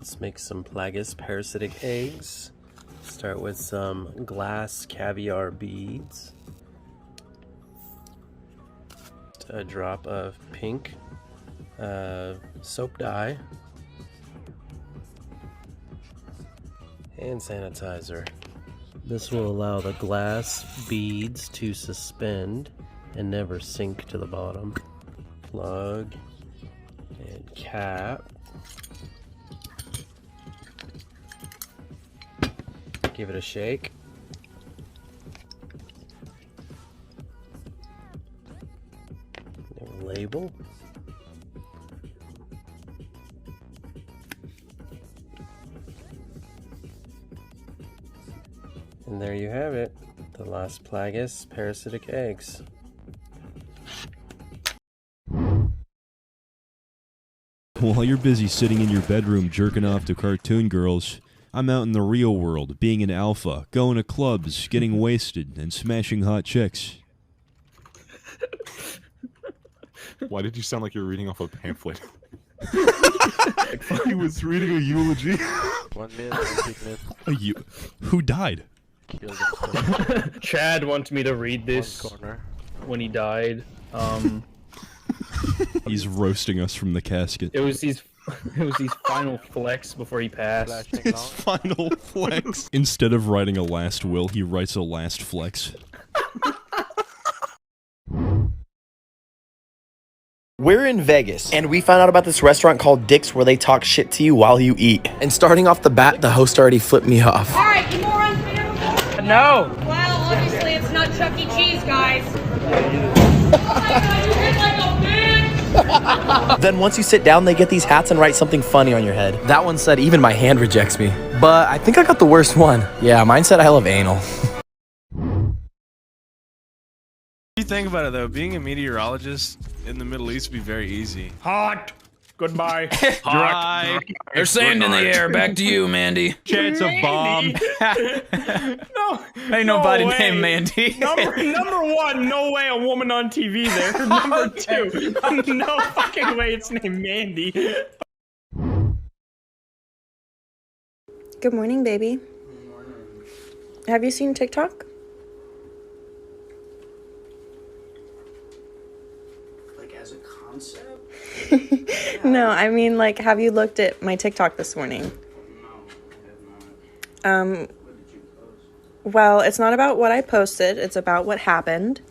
Let's make some Plagueis parasitic eggs. Start with some glass caviar beads. A drop of pink soap dye. Hand sanitizer. This will allow the glass beads to suspend and never sink to the bottom. Plug and cap. Give it a shake. Label. And there you have it, the Las Plagueis parasitic eggs. While you're busy sitting in your bedroom jerking off to cartoon girls, I'm out in the real world, being an alpha, going to clubs, getting wasted, and smashing hot chicks. Why did you sound like you were reading off a pamphlet? He was reading a eulogy. 1 minute. Who died? Chad wanted me to read this when he died. He's roasting us from the casket. It was these final flex before he passed. His final flex. Instead of writing a last will, he writes a last flex. We're in Vegas, and we found out about this restaurant called Dick's where they talk shit to you while you eat. And starting off the bat, the host already flipped me off. All right, you morons. No. Well, obviously it's not Chuck E. Cheese, guys. Oh my God, you hit like a bitch. Then once you sit down, they get these hats and write something funny on your head. That one said, even my hand rejects me. But I think I got the worst one. Yeah, mine said I love anal. If you think about it though, being a meteorologist in the Middle East would be very easy. Hot. Goodbye. Hi. There's sand in the air. Back to you, Mandy. Chance of bomb. No. Ain't nobody named Mandy. Number one, no way a woman on TV there. Number two, no fucking way it's named Mandy. Good morning, baby. Good morning. Have you seen TikTok? Like as a concept? No, I mean, like, have you looked at my TikTok this morning? No, I have not. What did you post? Well, it's not about what I posted. It's about what happened.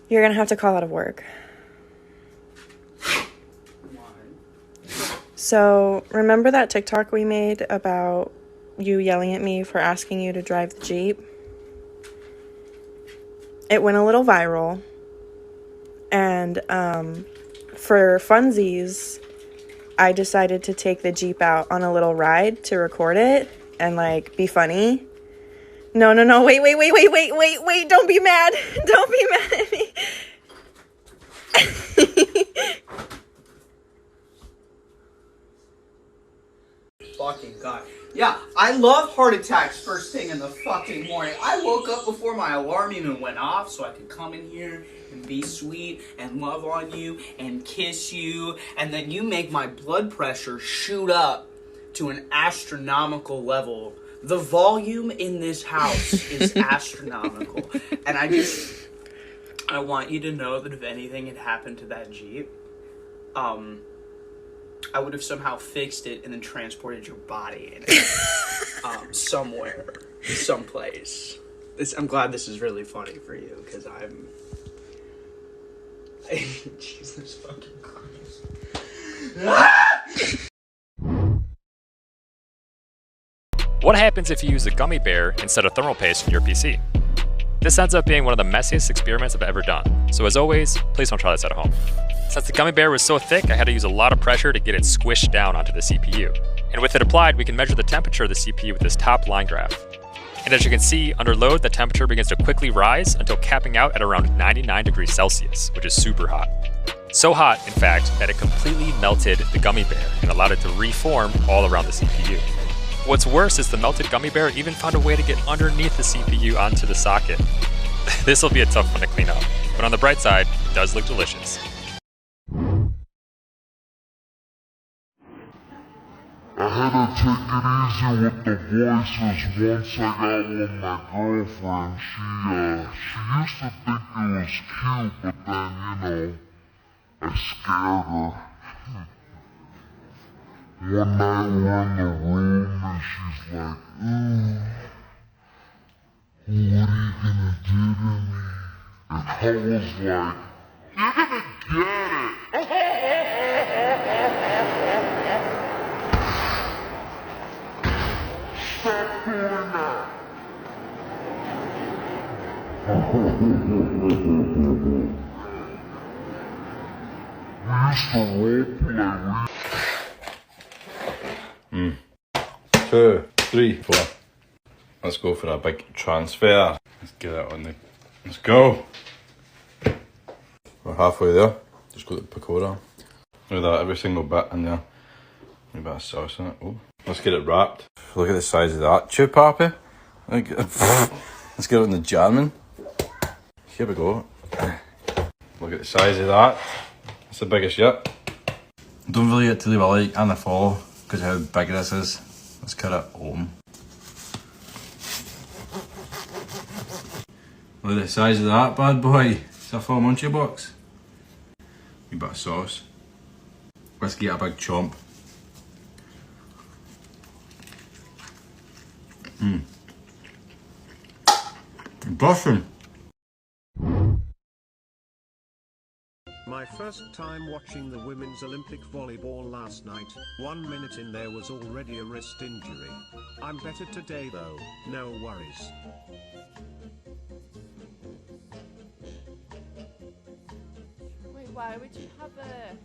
You're gonna have to call out of work. Why? So, remember that TikTok we made about you yelling at me for asking you to drive the Jeep? It went a little viral. And, for funsies, I decided to take the Jeep out on a little ride to record it and, like, be funny. No, wait, don't be mad. Don't be mad at me. Fucking God. Yeah, I love heart attacks first thing in the fucking morning. I woke up before my alarm even went off so I could come in here and be sweet and love on you and kiss you. And then you make my blood pressure shoot up to an astronomical level. The volume in this house is astronomical. And I want you to know that if anything had happened to that Jeep, I would have somehow fixed it and then transported your body in it somewhere, someplace. I'm glad this is really funny for you because Jesus fucking Christ. What happens if you use a gummy bear instead of thermal paste in your PC? This ends up being one of the messiest experiments I've ever done, so as always, please don't try this at home. Since the gummy bear was so thick, I had to use a lot of pressure to get it squished down onto the CPU. And with it applied, we can measure the temperature of the CPU with this top line graph. And as you can see, under load, the temperature begins to quickly rise until capping out at around 99 degrees Celsius, which is super hot. So hot, in fact, that it completely melted the gummy bear and allowed it to reform all around the CPU. What's worse is the melted gummy bear even found a way to get underneath the CPU onto the socket. This will be a tough one to clean up, but on the bright side, it does look delicious. I had to take it easy with the voices once I got with my girlfriend. She used to think it was cute, but then, I scared her. One night we're in the room and she's like, ooh, what are you gonna do to me? And I was like, you're gonna get it. Stop doing that. We used to roleplay. 2, 3, 4. Let's go for a big transfer. Let's get it on the. Let's go. We're halfway there. Just got the pakora. Look at that, every single bit in there. A bit of sauce in it. Oh, let's get it wrapped. Look at the size of that. Chew, Pappy. Let's get it in the German. Here we go. Look at the size of that. That's the biggest yet. Don't really get to leave a like and a follow because of how big this is. Let's cut it open. Look at the size of that bad boy. It's a full munchie box. A bit of sauce. Let's get a big chomp. Bushing. My first time watching the women's Olympic volleyball last night. 1 minute in there was already a wrist injury. I'm better today though, no worries. Wait, why would you have a...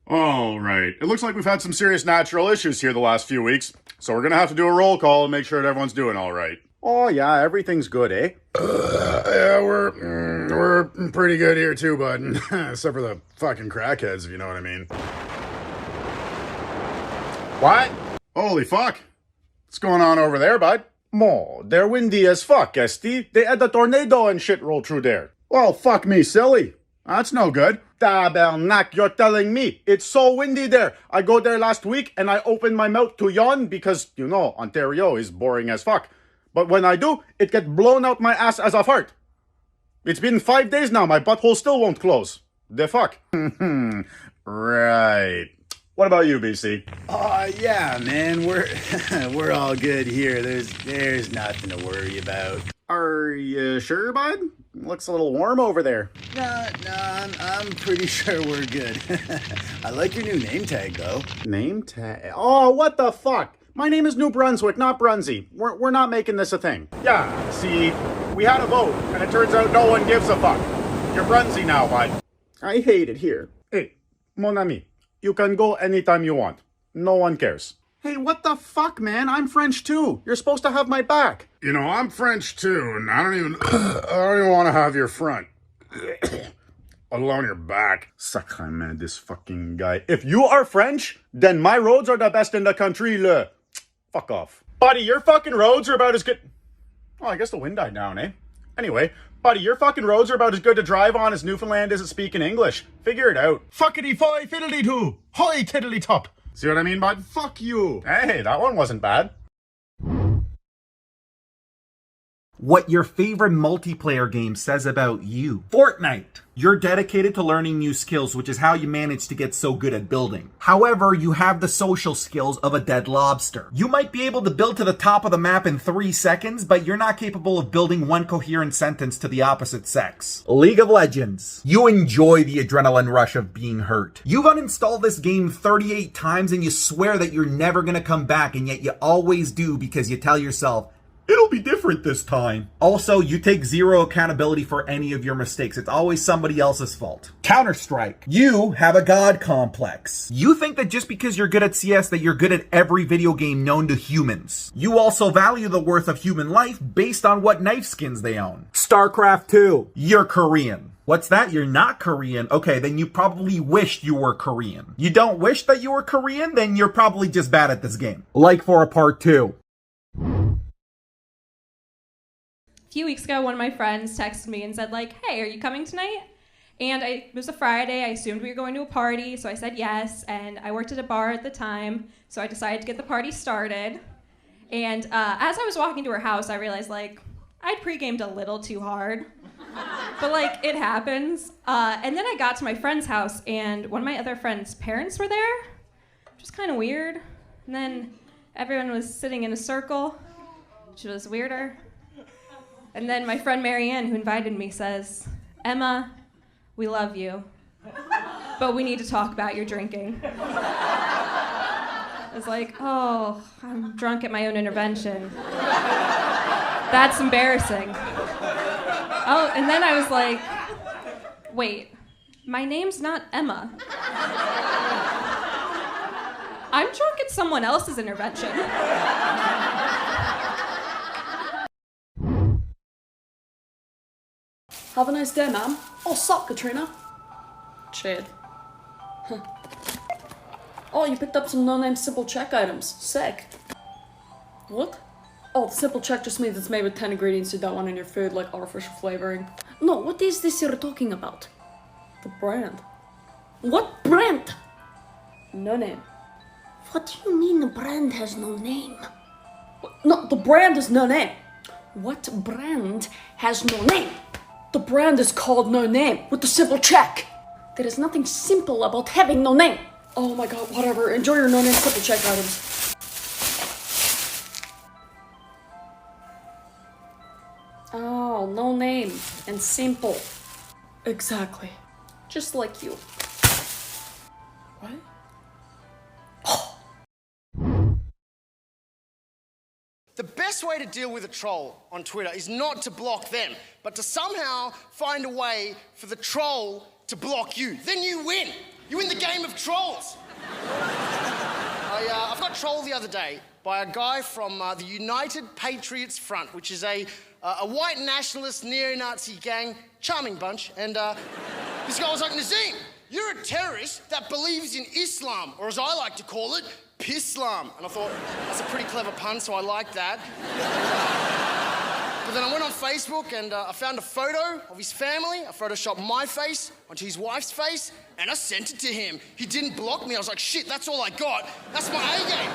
All right. It looks like we've had some serious natural issues here the last few weeks, so we're gonna have to do a roll call and make sure that everyone's doing all right. Oh yeah, everything's good, eh? Yeah, we're pretty good here too, bud. Except for the fucking crackheads, if you know what I mean. What? Holy fuck! What's going on over there, bud? Mo, they're windy as fuck, Esty. They had a tornado and shit roll through there. Well, fuck me, silly. That's no good. Tabernac, you're telling me. It's so windy there. I go there last week and I open my mouth to yawn because, Ontario is boring as fuck. But when I do, it gets blown out my ass as a fart. It's been 5 days now, my butthole still won't close. The fuck? Right. What about you, BC? Yeah, man, we're all good here. There's nothing to worry about. Are you sure, bud? Looks a little warm over there. Nah, I'm pretty sure we're good. I like your new name tag, though. Name tag? Oh, what the fuck? My name is New Brunswick, not Brunsy. We're not making this a thing. Yeah, see, we had a vote, and it turns out no one gives a fuck. You're Brunsy now, bud. I hate it here. Hey, mon ami, you can go anytime you want. No one cares. Hey, what the fuck, man? I'm French too. You're supposed to have my back. I'm French too, and I don't even want to have your front. Let alone your back. Sacré man, this fucking guy. If you are French, then my roads are the best in the country, le. Fuck off. Buddy, your fucking roads are about as good... Oh, I guess the wind died down, eh? Anyway, buddy, your fucking roads are about as good to drive on as Newfoundland is at speaking English. Figure it out. Fuckity-fi fiddly-doo. Hoy tiddly-top. See what I mean, bud? Fuck you. Hey, that one wasn't bad. What your favorite multiplayer game says about you. Fortnite. You're dedicated to learning new skills, which is how you manage to get so good at building. However, you have the social skills of a dead lobster. You might be able to build to the top of the map in 3 seconds, but you're not capable of building one coherent sentence to the opposite sex. League of Legends. You enjoy the adrenaline rush of being hurt. You've uninstalled this game 38 times and you swear that you're never gonna come back, and yet you always do because you tell yourself, it'll be different this time. Also, you take zero accountability for any of your mistakes. It's always somebody else's fault. Counter-Strike. You have a god complex. You think that just because you're good at CS that you're good at every video game known to humans. You also value the worth of human life based on what knife skins they own. StarCraft 2. You're Korean. What's that? You're not Korean? Okay, then you probably wished you were Korean. You don't wish that you were Korean? Then you're probably just bad at this game. Like for a part 2. A few weeks ago, one of my friends texted me and said, like, hey, are you coming tonight? And it was a Friday. I assumed we were going to a party, so I said yes. And I worked at a bar at the time, so I decided to get the party started. And as I was walking to her house, I realized, like, I'd pre-gamed a little too hard. But, like, it happens. And then I got to my friend's house, and one of my other friend's parents were there, which was kind of weird. And then everyone was sitting in a circle, which was weirder. And then my friend Marianne, who invited me, says, "Emma, we love you, but we need to talk about your drinking." I was like, oh, I'm drunk at my own intervention. That's embarrassing. Oh, and then I was like, wait, my name's not Emma. I'm drunk at someone else's intervention. Have a nice day, ma'am. Oh, sup, Katrina? Chad. Huh. Oh, you picked up some no-name Simple Check items. Sick. What? Oh, Simple Check just means it's made with 10 ingredients you don't want in your food, like artificial flavoring. No, what is this you're talking about? The brand. What brand? No name. What do you mean the brand has no name? No, the brand is no name. What brand has no name? The brand is called No Name, with the Simple Check. There is nothing simple about having no name. Oh my god, whatever. Enjoy your No Name Simple Check items. Oh, no name and simple. Exactly. Just like you. What? The best way to deal with a troll on Twitter is not to block them, but to somehow find a way for the troll to block you. Then you win. You win the game of trolls. I've got trolled the other day by a guy from the United Patriots Front, which is a white nationalist neo-Nazi gang, charming bunch, and this guy was like, "Nazim, you're a terrorist that believes in Islam, or as I like to call it, Pisslam." And I thought, that's a pretty clever pun, so I liked that. But then I went on Facebook and I found a photo of his family. I photoshopped my face onto his wife's face, and I sent it to him. He didn't block me. I was like, shit, that's all I got. That's my A game.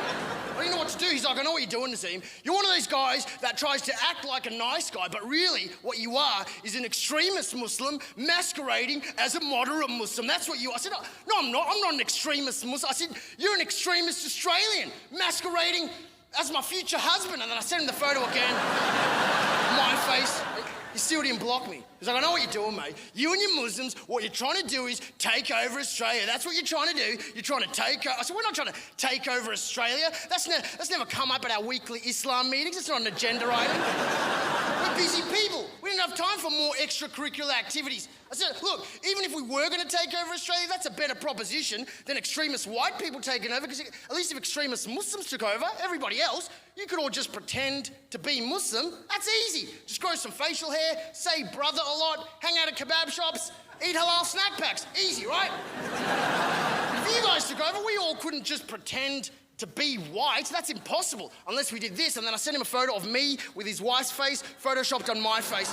I didn't know what to do. He's like, "I know what you're doing, Nazim. You're one of those guys that tries to act like a nice guy, but really what you are is an extremist Muslim masquerading as a moderate Muslim. That's what you are." I said, "No, I'm not. I'm not an extremist Muslim." I said, "You're an extremist Australian masquerading as my future husband." And then I sent him the photo again. My face. He still didn't block me. He's like, "I know what you're doing, mate. You and your Muslims, what you're trying to do is take over Australia. That's what you're trying to do. You're trying to take over." I said, "We're not trying to take over Australia. That's never come up at our weekly Islam meetings. It's not an agenda item. We're busy people. We didn't have time for more extracurricular activities." I said, "Look, even if we were going to take over Australia, that's a better proposition than extremist white people taking over, because at least if extremist Muslims took over, everybody else, you could all just pretend to be Muslim. That's easy. Just grow some facial hair, say brother a lot, hang out at kebab shops, eat halal snack packs. Easy, right? If you guys took over, we all couldn't just pretend to be white. That's impossible unless we did this." And then I sent him a photo of me with his wife's face photoshopped on my face.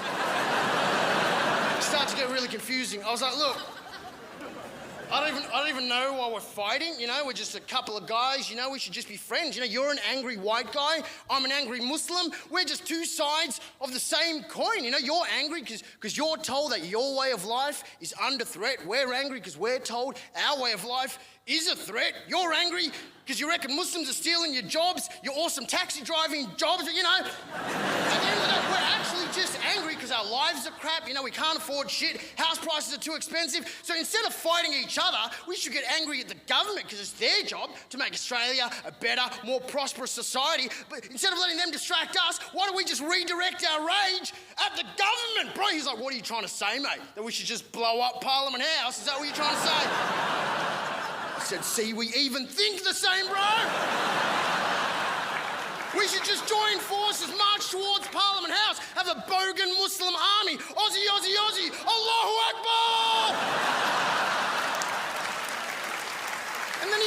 It started to get really confusing. I was like, "Look, I don't even know why we're fighting. You know, we're just a couple of guys. You know, we should just be friends. You know, you're an angry white guy. I'm an angry Muslim. We're just two sides of the same coin. You know, you're angry because you're told that your way of life is under threat. We're angry because we're told our way of life is a threat. You're angry because you reckon Muslims are stealing your jobs, your awesome taxi driving jobs, you know. At the end of the day, we're actually just angry because our lives are crap. You know, we can't afford shit. House prices are too expensive. So instead of fighting each other, we should get angry at the government because it's their job to make Australia a better, more prosperous society. But instead of letting them distract us, why don't we just redirect our rage at the government?" Bro, he's like, "What are you trying to say, mate? That we should just blow up Parliament House? Is that what you're trying to say?" I said, "See, we even think the same, bro. We should just join forces, march towards Parliament House, have a bogan Muslim army. Aussie, Aussie, Aussie, Allahu Akbar!" And then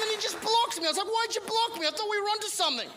he just blocked me. I was like, "Why'd you block me? I thought we were onto something."